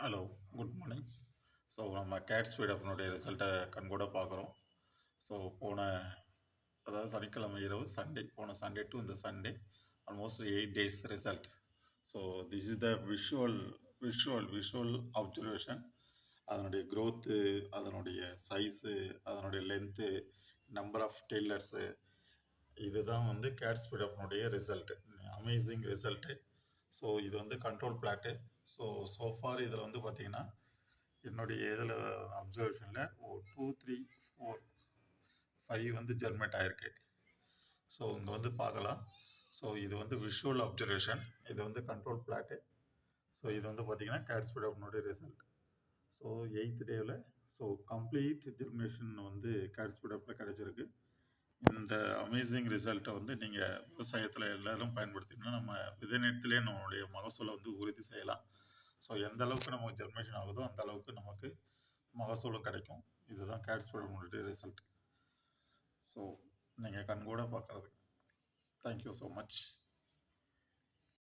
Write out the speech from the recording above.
Hello, good morning. So நம்ம gate speed அப்னுடைய ரிசல்ட்டை கண்கூட பார்க்குறோம். ஸோ அதாவது சனிக்கிழமை இரவு போன சண்டே டு இந்த Sunday almost 8 days result. So this is the visual observation. அதனுடைய க்ரோத்து, அதனுடைய சைஸு, அதனுடைய லென்த்து, நம்பர் ஆஃப் டெய்லர்ஸு, இதுதான் வந்து கேட் ஸ்பீட் அப்னுடைய ரிசல்ட்டு. Amazing result. ஸோ இது வந்து கண்ட்ரோல் பிளாட்டு. ஸோஃபார் இதில் வந்து பார்த்தீங்கன்னா என்னுடைய இதில் அப்சர்வேஷனில் 2 3 4 5 வந்து ஜெர்மேட் ஆகிருக்கு. ஸோ இங்கே வந்து பார்க்கலாம். ஸோ இது வந்து விஷுவல் அப்சர்வேஷன், இது வந்து கண்ட்ரோல் பிளாட்டு. ஸோ இது வந்து பார்த்தீங்கன்னா கேட் ஸ்பீட் அப்னுடைய ரிசல்ட். ஸோ 8th டேவில் கம்ப்ளீட் ஜெர்மினேஷன் வந்து கேட் ஸ்பீட் அப்பில் கிடச்சிருக்கு. இந்த அமேசிங் ரிசல்ட்டை வந்து நீங்கள் விவசாயத்தில் எல்லாரும் பயன்படுத்தினா நம்ம விதை நேரத்திலே நம்மளுடைய மகசூலை வந்து உறுதி செய்யலாம். ஸோ எந்த அளவுக்கு நமக்கு ஜெர்மினேஷன் ஆகுதோ அந்த அளவுக்கு நமக்கு மகசூலும் கிடைக்கும். இதுதான் கேட் ஸ்பீட் அப்னுடைய ரிசல்ட். ஸோ நீங்கள் கண்கூட பார்க்குறது. Thank you so much.